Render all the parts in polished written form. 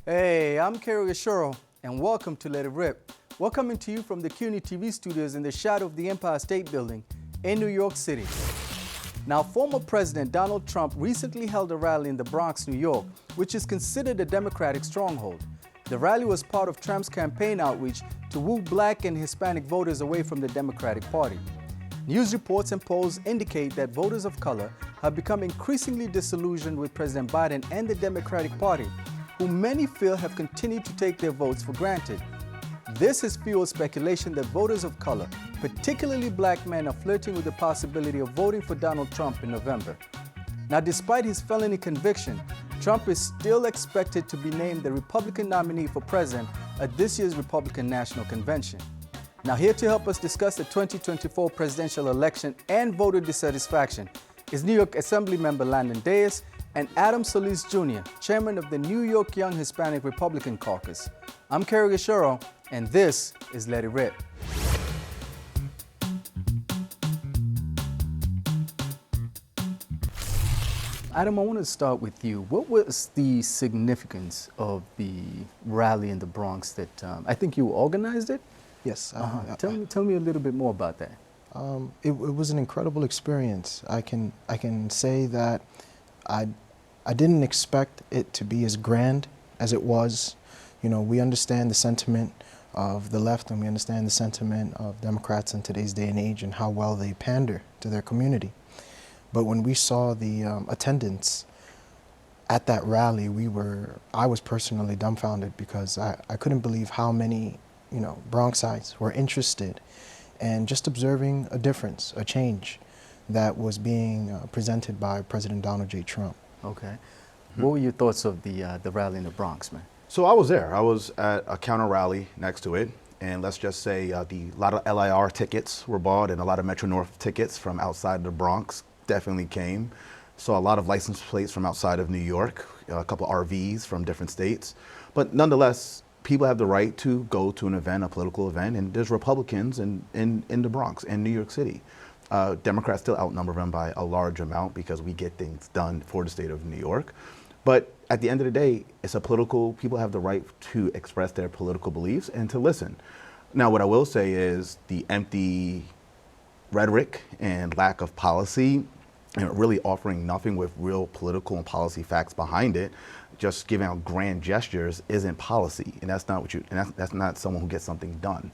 Hey, I'm Kerry Ashuro, and welcome to Let It Rip. We're coming to you from the CUNY TV studios in the shadow of the Empire State Building in New York City. Now, former President Donald Trump recently held a rally in the Bronx, New York, which is considered a Democratic stronghold. The rally was part of Trump's campaign outreach to woo Black and Hispanic voters away from the Democratic Party. News reports and polls indicate that voters of color have become increasingly disillusioned with President Biden and the Democratic Party, who many feel have continued to take their votes for granted. This has fueled speculation that voters of color, particularly Black men, are flirting with the possibility of voting for Donald Trump in November. Now, despite his felony conviction, Trump is still expected to be named the Republican nominee for president at this year's Republican National Convention. Now, here to help us discuss the 2024 presidential election and voter dissatisfaction is New York Assemblymember Landon Dais and Adam Solis Jr., chairman of the New York Young Hispanic Republican Caucus. I'm Kerry Ashuro, and this is Let It Rip. Adam, I want to start with you. What was the significance of the rally in the Bronx that I think you organized it? Yes. Tell me a little bit more about that. It was an incredible experience. I can say that I didn't expect it to be as grand as it was. You know, we understand the sentiment of the left and we understand the sentiment of Democrats in today's day and age and how well they pander to their community. But when we saw the attendance at that rally, I was personally dumbfounded because I couldn't believe how many, Bronxites were interested and just observing a difference, a change that was being presented by President Donald J. Trump. Okay. What were your thoughts of the rally in the Bronx, man? So I was there. I was at a counter rally next to it. And let's just say a lot of LIR tickets were bought and a lot of Metro North tickets from outside the Bronx definitely came. Saw a lot of license plates from outside of New York, a couple of RVs from different states. But nonetheless, people have the right to go to an event, a political event, and there's Republicans in the Bronx and New York City. Democrats still outnumber them by a large amount because we get things done for the state of New York. But at the end of the day, people have the right to express their political beliefs and to listen. Now, what I will say is the empty rhetoric and lack of policy and really offering nothing with real political and policy facts behind it, just giving out grand gestures isn't policy. And that's not that's not someone who gets something done.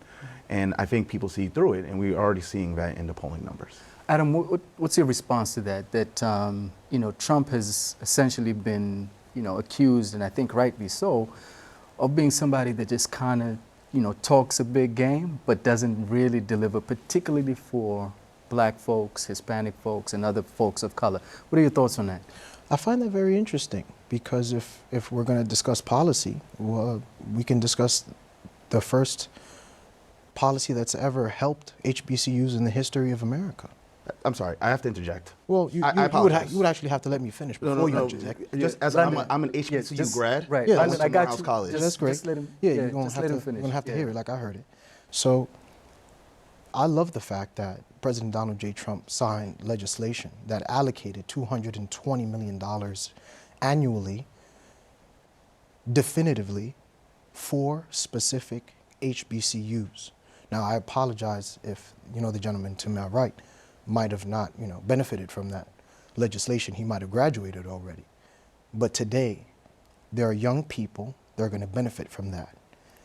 And I think people see through it, and we're already seeing that in the polling numbers. Adam, what's your response to that? That Trump has essentially been accused, and I think rightly so, of being somebody that just kind of talks a big game, but doesn't really deliver, particularly for Black folks, Hispanic folks, and other folks of color. What are your thoughts on that? I find that very interesting because if we're going to discuss policy, well, we can discuss the first policy that's ever helped HBCUs in the history of America. I'm sorry, I have to interject. Well, you would actually have to let me finish before you interject. Just as I'm an HBCU grad. Right. Yeah, I got you. College. That's great. Just let him, you're going to have to hear it like I heard it. So I love the fact that President Donald J. Trump signed legislation that allocated $220 million annually, definitively, for specific HBCUs. Now, I apologize if, the gentleman to my right might have not, benefited from that legislation. He might have graduated already. But today, there are young people that are going to benefit from that.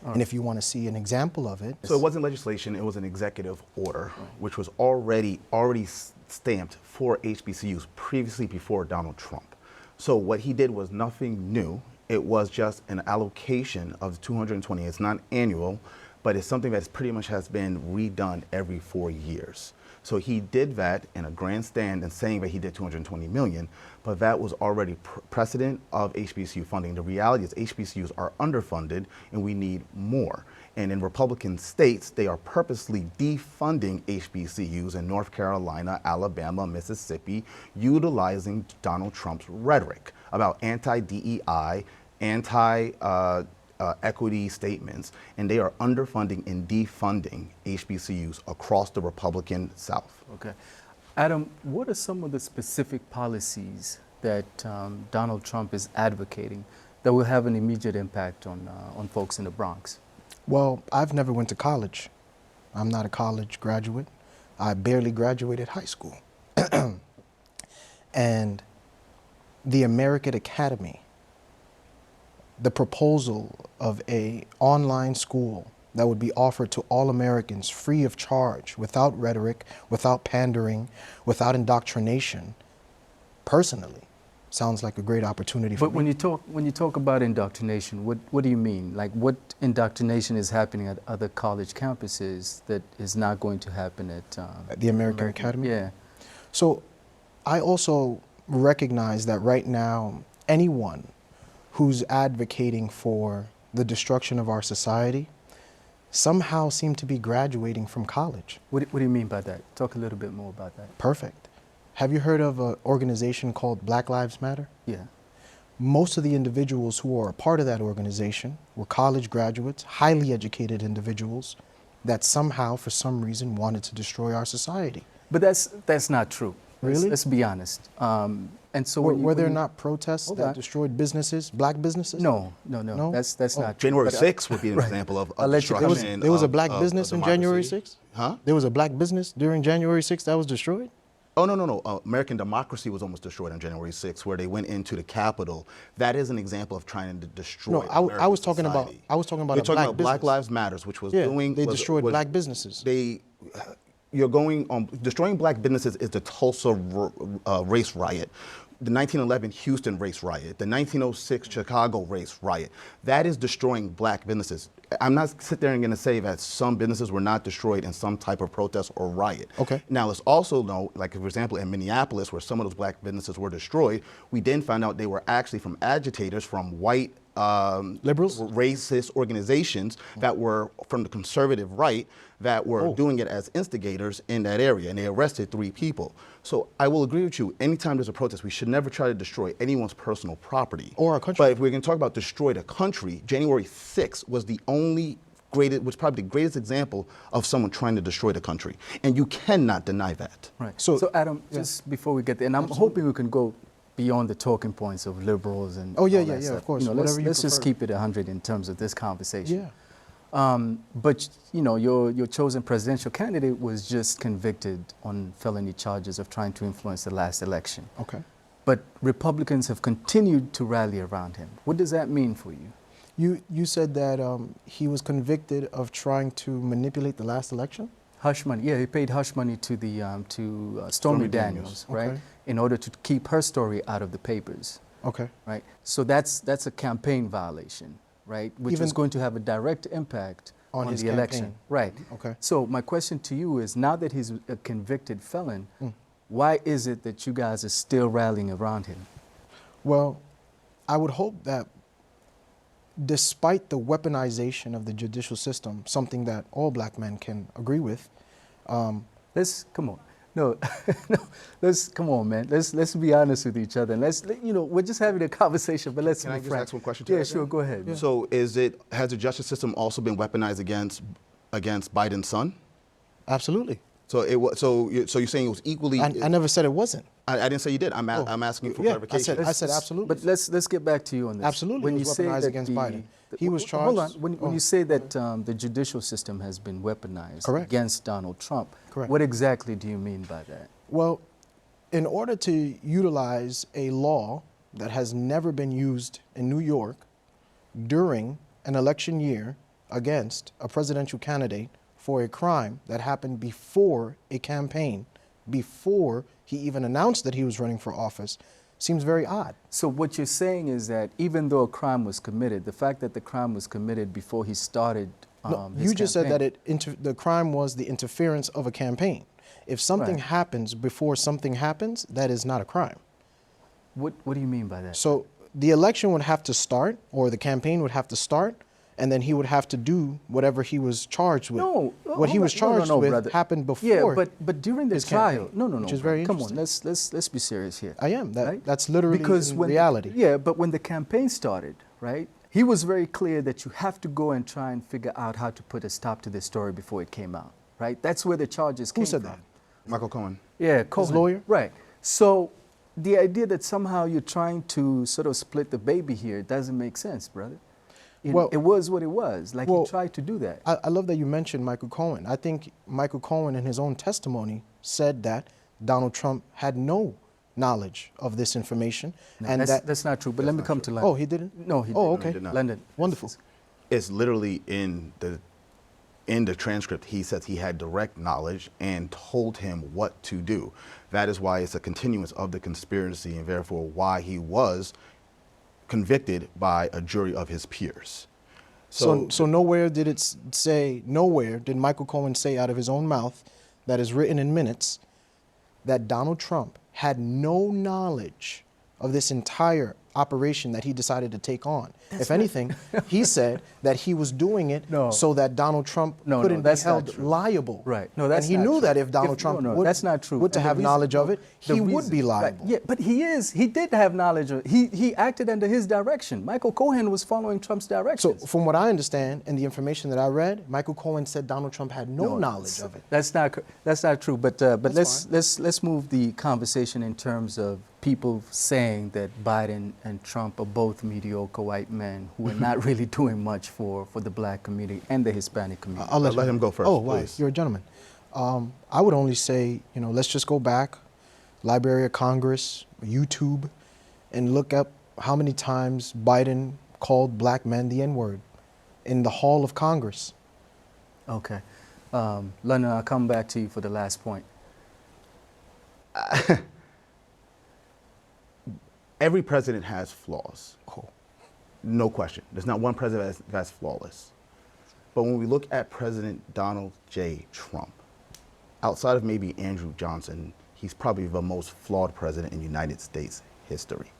And if you want to see an example of it. So it wasn't legislation, it was an executive order, which was already stamped for HBCUs previously before Donald Trump. So what he did was nothing new. It was just an allocation of 220. It's not annual, but it's something that's pretty much has been redone every 4 years. So he did that in a grandstand and saying that he did 220 million, but that was already precedent of HBCU funding. The reality is HBCUs are underfunded and we need more. And in Republican states, they are purposely defunding HBCUs in North Carolina, Alabama, Mississippi, utilizing Donald Trump's rhetoric about anti-DEI, equity statements, and they are underfunding and defunding HBCUs across the Republican South. Okay. Adam, what are some of the specific policies that Donald Trump is advocating that will have an immediate impact on folks in the Bronx? Well, I've never went to college. I'm not a college graduate. I barely graduated high school. And the American Academy, the proposal of an online school that would be offered to all Americans free of charge, without rhetoric, without pandering, without indoctrination, personally, sounds like a great opportunity for me. But when you talk about indoctrination, what do you mean? Like, what indoctrination is happening at other college campuses that is not going to happen at the American Academy? Yeah. So I also recognize that right now, anyone who's advocating for the destruction of our society somehow seem to be graduating from college. What do you mean by that? Talk a little bit more about that. Perfect. Have you heard of an organization called Black Lives Matter? Yeah. Most of the individuals who are a part of that organization were college graduates, highly educated individuals that somehow, for some reason, wanted to destroy our society. But that's not true. Really? Let's be honest. And so were there not protests that destroyed businesses, black businesses? No. That's not true. January 6th would be an example of destruction. There was a black business in January 6th? Huh? There was a black business during January 6th that was destroyed? Oh, no. American democracy was almost destroyed on January 6th, where they went into the Capitol. That is an example of trying to destroy I was talking about society. I was talking about You're a talking black about business. Black Lives Matters, which was they destroyed black businesses. You're going on destroying black businesses is the Tulsa race riot, the 1911 Houston race riot, the 1906 Chicago race riot. That is destroying black businesses. I'm not sitting there and going to say that some businesses were not destroyed in some type of protest or riot. Okay. Now, let's also know, like, for example, in Minneapolis, where some of those black businesses were destroyed, we then found out they were actually from agitators from white liberals, racist organizations that were from the conservative right that were doing it as instigators in that area, and they arrested 3 people. So I will agree with you. Anytime there's a protest, we should never try to destroy anyone's personal property or a country. But if we're going to talk about destroy the country, January 6th was probably the greatest example of someone trying to destroy the country, and you cannot deny that. Right. So Adam, just before we get there, and I'm hoping we can go beyond the talking points of liberals and of course. Let's just keep it 100 in terms of this conversation. But your chosen presidential candidate was just convicted on felony charges of trying to influence the last election. Okay. But Republicans have continued to rally around him. What does that mean for you? You said that he was convicted of trying to manipulate the last election? Hush money. Yeah, he paid hush money to the Stormy Daniels, right? Okay. In order to keep her story out of the papers. Okay. Right. So that's a campaign violation, right? Which is going to have a direct impact on the election. Right. Okay. So my question to you is, now that he's a convicted felon, why is it that you guys are still rallying around him? Well, I would hope that despite the weaponization of the judicial system, something that all black men can agree with. Come on. No, come on, man. Let's be honest with each other. And we're just having a conversation, but let's be frank. Can I just ask one question? Yeah, sure, go ahead. Yeah. So has the justice system also been weaponized against Biden's son? Absolutely. So you're saying it was equally? I never said it wasn't. I didn't say you did. I'm asking you for clarification. I said absolutely. But let's get back to you on this. Absolutely. When it you was say weaponized that against Biden. He was charged. Hold on. When you say that the judicial system has been weaponized against Donald Trump, what exactly do you mean by that? Well, in order to utilize a law that has never been used in New York during an election year against a presidential candidate for a crime that happened before a campaign, before he even announced that he was running for office, seems very odd. So what you're saying is that even though a crime was committed, the fact that the crime was committed before he started you just said that the crime was the interference of a campaign. If something happens before something happens, that is not a crime. What do you mean by that? So the election would have to start, or the campaign would have to start, and then he would have to do whatever he was charged with. No, what he was charged with brother. Happened before. Yeah, but during the trial, no, which is very come on, interesting. let's be serious here. I am. That's literally reality. But when the campaign started, right, he was very clear that you have to go and try and figure out how to put a stop to this story before it came out, right? That's where the charges came from. Who said that? Michael Cohen. Yeah, Cohen. His lawyer? Right. So the idea that somehow you're trying to sort of split the baby here doesn't make sense, brother. Well, it was what it was. Like, he tried to do that. I love that you mentioned Michael Cohen. I think Michael Cohen in his own testimony said that Donald Trump had no knowledge of this information. No, and that's not true, but let me come to Landon. Oh, he didn't? No, he didn't. Oh, okay. No, he did not. Landon. Wonderful. It's literally in the transcript. He says he had direct knowledge and told him what to do. That is why it's a continuance of the conspiracy, and therefore why he was convicted by a jury of his peers. So nowhere did it say, nowhere did Michael Cohen say out of his own mouth, that is written in minutes, that Donald Trump had no knowledge of this entire operation that he decided to take on. If anything, he said that he was doing it so that Donald Trump couldn't be held liable. Right. No, that's and he not knew true. that if Donald Trump that's not true. would to have knowledge of it, he would be liable. Right. Yeah, but he did have knowledge of it. He acted under his direction. Michael Cohen was following Trump's directions. So from what I understand and the information that I read, Michael Cohen said Donald Trump had no knowledge of it. That's not true. But let's move the conversation in terms of people saying that Biden and Trump are both mediocre white men who are not really doing much for the black community and the Hispanic community. I'll let him go first, Oh, please. wow, you're a gentleman. I would only say, let's just go back, Library of Congress, YouTube, and look up how many times Biden called black men the N-word in the hall of Congress. Okay. Landon, I'll come back to you for the last point. Every president has flaws. No question. There's not one president that's flawless. But when we look at President Donald J. Trump, outside of maybe Andrew Johnson, he's probably the most flawed president in United States history.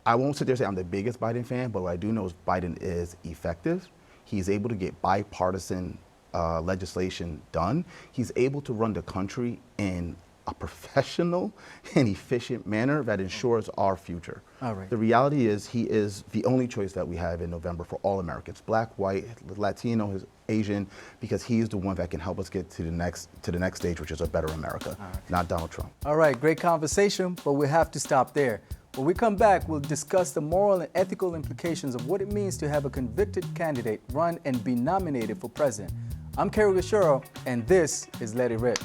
I won't sit there and say I'm the biggest Biden fan, but what I do know is Biden is effective. He's able to get bipartisan legislation done. He's able to run the country in a professional and efficient manner that ensures our future. All right. The reality is he is the only choice that we have in November for all Americans, black, white, Latino, Asian, because he is the one that can help us get to the next stage, which is a better America, not Donald Trump. All right, great conversation, but we have to stop there. When we come back, we'll discuss the moral and ethical implications of what it means to have a convicted candidate run and be nominated for president. I'm Kerry Gashuro, and this is Let It Rip.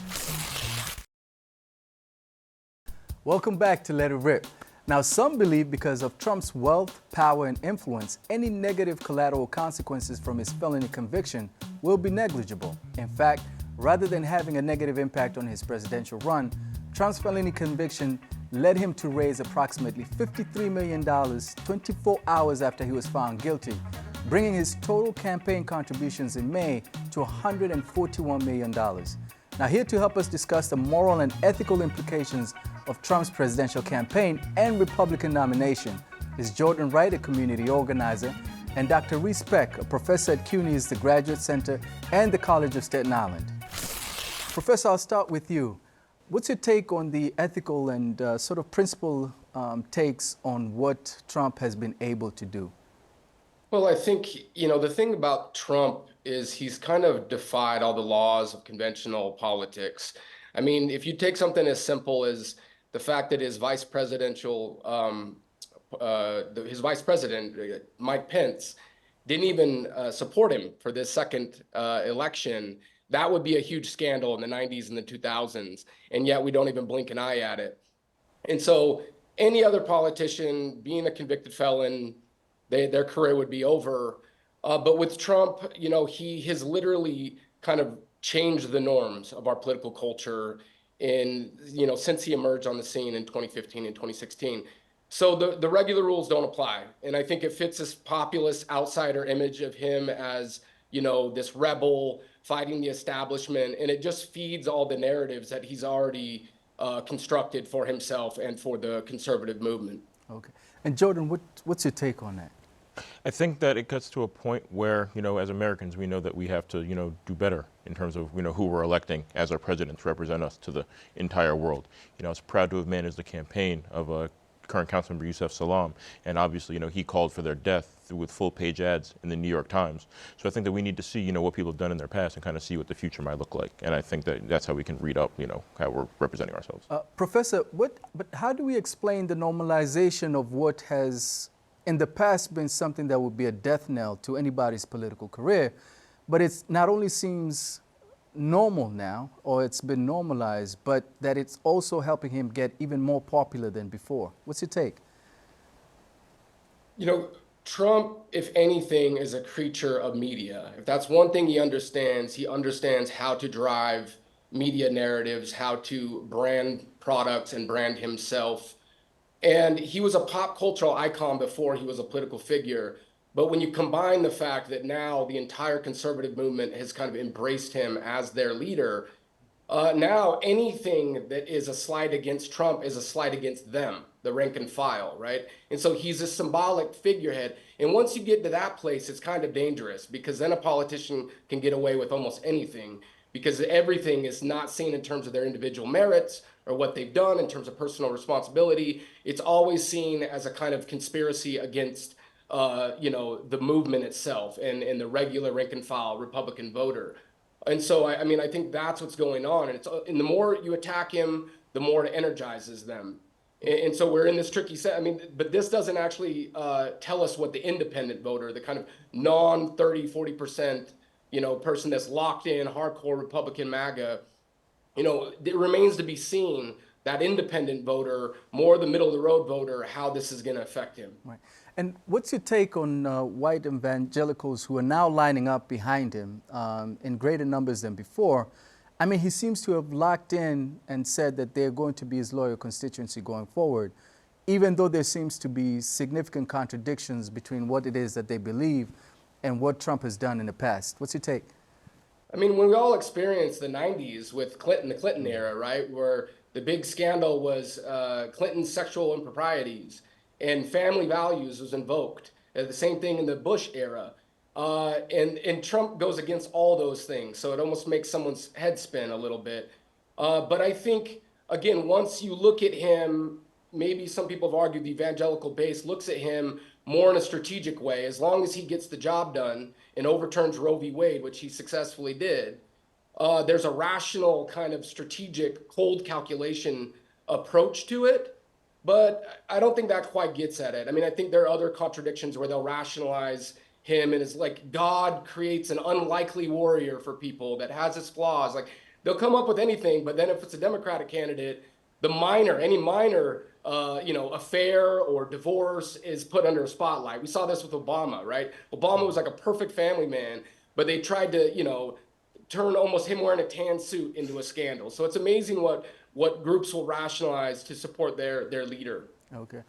Welcome back to Let It Rip. Now, some believe because of Trump's wealth, power, and influence, any negative collateral consequences from his felony conviction will be negligible. In fact, rather than having a negative impact on his presidential run, Trump's felony conviction led him to raise approximately $53 million 24 hours after he was found guilty, bringing his total campaign contributions in May to $141 million. Now, here to help us discuss the moral and ethical implications of Trump's presidential campaign and Republican nomination is Jordan Wright, a community organizer, and Dr. Reece Peck, a professor at CUNY's The Graduate Center and the College of Staten Island. Professor, I'll start with you. What's your take on the ethical and sort of principle takes on what Trump has been able to do? Well, I think, the thing about Trump is he's kind of defied all the laws of conventional politics. I mean, if you take something as simple as the fact that his vice president, Mike Pence, didn't even support him for this second election, that would be a huge scandal in the 90s and the 2000s. And yet we don't even blink an eye at it. And so any other politician being a convicted felon, their career would be over. But with Trump, he has literally kind of changed the norms of our political culture since he emerged on the scene in 2015 and 2016. So the regular rules don't apply. And I think it fits this populist outsider image of him as, this rebel fighting the establishment. And it just feeds all the narratives that he's already constructed for himself and for the conservative movement. Okay. And Jordan, what's your take on that? I think that it gets to a point where, as Americans, we know that we have to, do better in terms of, who we're electing as our president to represent us to the entire world. I was proud to have managed the campaign of current council member Yusef Salaam, and obviously, he called for their death with full-page ads in the New York Times. So I think that we need to see, what people have done in their past and kind of see what the future might look like. And I think that that's how we can read up, how we're representing ourselves. Professor, but how do we explain the normalization of what has in the past been something that would be a death knell to anybody's political career, but it's not only seems normal now, or it's been normalized, but that it's also helping him get even more popular than before? What's your take? Trump, if anything, is a creature of media. If that's one thing he understands how to drive media narratives, how to brand products and brand himself. And he was a pop cultural icon before he was a political figure. But when you combine the fact that now the entire conservative movement has kind of embraced him as their leader, now anything that is a slight against Trump is a slight against them, the rank and file, right? And so he's a symbolic figurehead. And once you get to that place, it's kind of dangerous, because then a politician can get away with almost anything, because everything is not seen in terms of their individual merits or what they've done in terms of personal responsibility. It's always seen as a kind of conspiracy against the movement itself and the regular rank and file Republican voter. And so, I think that's what's going on. And the more you attack him, the more it energizes them. And so we're in this tricky set. But this doesn't actually tell us what the independent voter, the kind of non-30, 40%, person that's locked in, hardcore Republican MAGA, it remains to be seen, that independent voter, more the middle of the road voter, how this is going to affect him. Right. And what's your take on white evangelicals who are now lining up behind him in greater numbers than before? He seems to have locked in and said that they're going to be his loyal constituency going forward, even though there seems to be significant contradictions between what it is that they believe and what Trump has done in the past. What's your take? When we all experienced the 90s with Clinton, the Clinton era, right, where the big scandal was Clinton's sexual improprieties and family values was invoked. The same thing in the Bush era. And Trump goes against all those things. So it almost makes someone's head spin a little bit. But I think, again, once you look at him, maybe some people have argued the evangelical base looks at him more in a strategic way. As long as he gets the job done and overturns Roe v. Wade, which he successfully did, there's a rational kind of strategic cold calculation approach to it. But I don't think that quite gets at it. I think there are other contradictions where they'll rationalize him, and it's like God creates an unlikely warrior for people that has his flaws. Like, they'll come up with anything, but then if it's a Democratic candidate, any minor affair or divorce is put under a spotlight. We saw this with Obama, right? Obama was like a perfect family man, but they tried to, turn almost him wearing a tan suit into a scandal. So it's amazing what groups will rationalize to support their leader. Okay.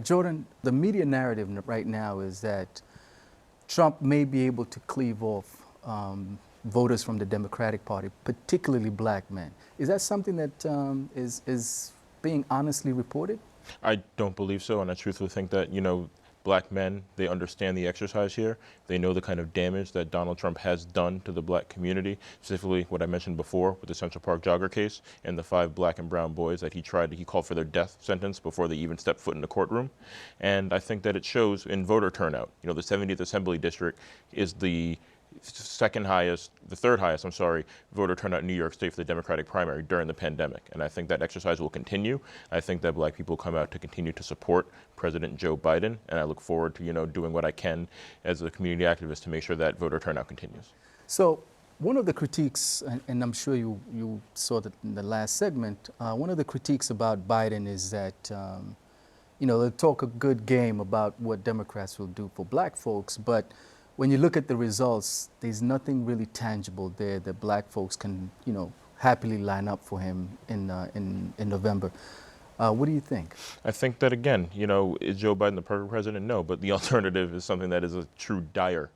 Jordan, the media narrative right now is that Trump may be able to cleave off voters from the Democratic Party, particularly black men. Is that something that is being honestly reported? I don't believe so, and I truthfully think that, black men, they understand the exercise here. They know the kind of damage that Donald Trump has done to the black community, specifically what I mentioned before with the Central Park jogger case and the 5 black and brown boys that he called for their death sentence before they even stepped foot in the courtroom. And I think that it shows in voter turnout. The 70th Assembly District is the third highest voter turnout in New York State for the Democratic primary during the pandemic. And I think that exercise will continue. I think that black people come out to continue to support President Joe Biden, and I look forward to, doing what I can as a community activist to make sure that voter turnout continues. So one of the critiques, and I'm sure you saw that in the last segment, one of the critiques about Biden is that, they'll talk a good game about what Democrats will do for black folks, but when you look at the results, there's nothing really tangible there that black folks can, happily line up for him in November. What do you think? I think that, again, is Joe Biden the perfect president? No, but the alternative is something that is a true dire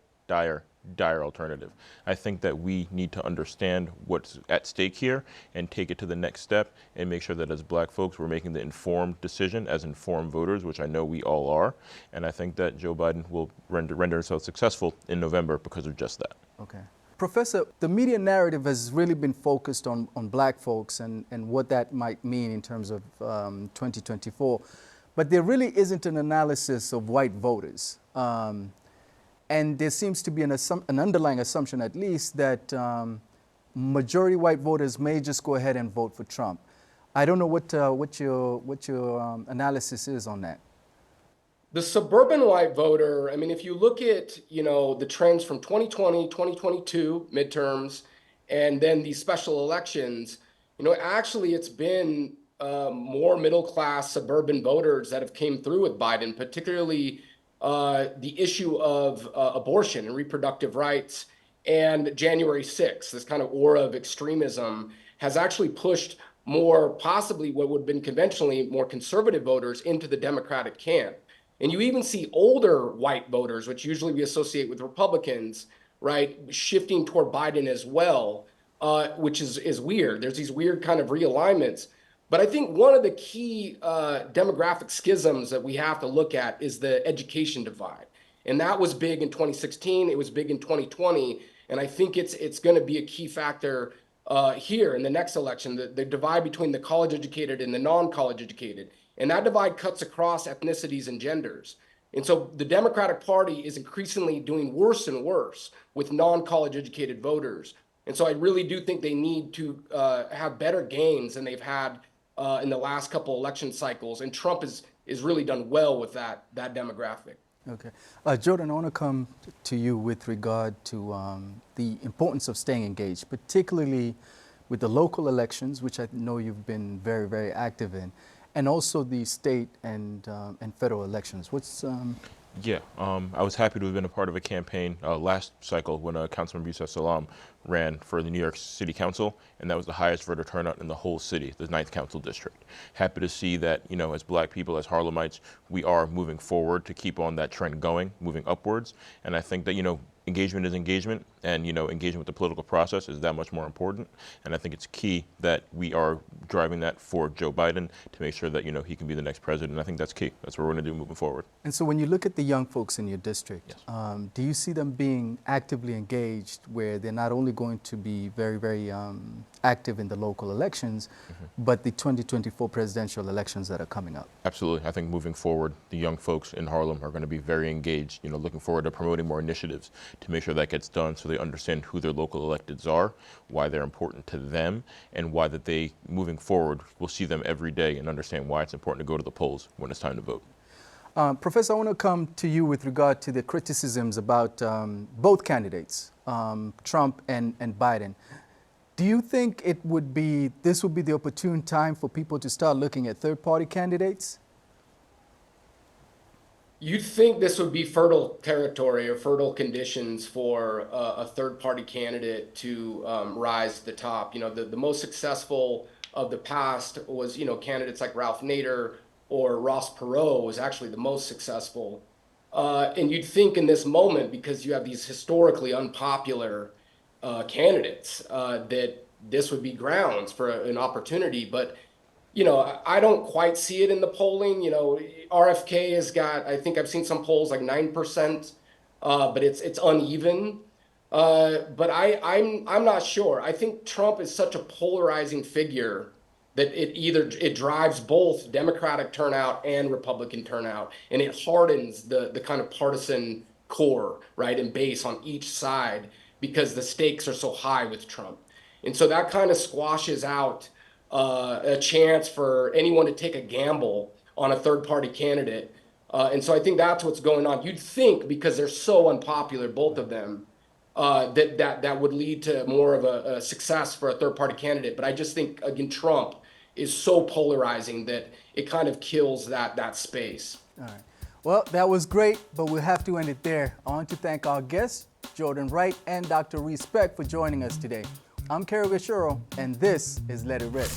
alternative. I think that we need to understand what's at stake here and take it to the next step and make sure that as black folks, we're making the informed decision as informed voters, which I know we all are. And I think that Joe Biden will render himself successful in November because of just that. Okay. Professor, the media narrative has really been focused on black folks and what that might mean in terms of 2024. but there really isn't an analysis of white voters. And there seems to be an underlying assumption, at least, that majority white voters may just go ahead and vote for Trump. I don't know what your analysis is on that. The suburban white voter, I mean, if you look at, the trends from 2020, 2022 midterms, and then these special elections, actually it's been more middle-class suburban voters that have came through with Biden, particularly the issue of abortion and reproductive rights and January 6th, this kind of aura of extremism has actually pushed more possibly what would have been conventionally more conservative voters into the Democratic camp. And you even see older white voters, which usually we associate with Republicans, right, shifting toward Biden as well, which is weird. There's these weird kind of realignments. But I think one of the key demographic schisms that we have to look at is the education divide. And that was big in 2016. It was big in 2020. And I think it's going to be a key factor here in the next election, the divide between the college educated and the non-college educated. And that divide cuts across ethnicities and genders. And so the Democratic Party is increasingly doing worse and worse with non-college educated voters. And so I really do think they need to have better gains than they've had in the last couple election cycles. And Trump is really done well with that demographic. Okay. Jordan, I want to come to you with regard to the importance of staying engaged, particularly with the local elections, which I know you've been very, very active in, and also the state and federal elections. Yeah, I was happy to have been a part of a campaign last cycle when Councilman Yusef Salaam ran for the New York City Council, and that was the highest voter turnout in the whole city, the 9th Council District. Happy to see that, as Black people, as Harlemites, we are moving forward to keep on that trend going, moving upwards. And I think that, engagement is engagement, and, engagement with the political process is that much more important. And I think it's key that we are driving that for Joe Biden to make sure that, he can be the next president. I think that's key. That's what we're going to do moving forward. And so when you look at the young folks in your district, yes. Do you see them being actively engaged where they're not only going to be very, very active in the local elections, but the 2024 presidential elections that are coming up? Absolutely. I think moving forward, the young folks in Harlem are going to be very engaged, looking forward to promoting more initiatives to make sure that gets done so they understand who their local electeds are, why they're important to them, and why that they, moving forward, will see them every day and understand why it's important to go to the polls when it's time to vote. Professor, I want to come to you with regard to the criticisms about both candidates, Trump and Biden. Do you think this would be the opportune time for people to start looking at third-party candidates? You'd think this would be fertile territory or fertile conditions for a third-party candidate to rise to the top. The most successful of the past was, candidates like Ralph Nader or Ross Perot was actually the most successful. And you'd think in this moment, because you have these historically unpopular candidates, that this would be grounds for an opportunity. But I don't quite see it in the polling. RFK has got, I think I've seen some polls like 9%, but it's uneven. But I'm not sure. I think Trump is such a polarizing figure that it drives both Democratic turnout and Republican turnout, and it hardens the kind of partisan core, right, and base on each side because the stakes are so high with Trump. And so that kind of squashes out a chance for anyone to take a gamble on a third-party candidate. And so I think that's what's going on. You'd think, because they're so unpopular, both of them, that would lead to more of a success for a third-party candidate. But I just think, again, Trump is so polarizing that it kind of kills that space. All right. Well, that was great, but we'll have to end it there. I want to thank our guests, Jordan Wright and Dr. Reece Peck, for joining us today. I'm Kerry Gashuro, and this is Let It Rip.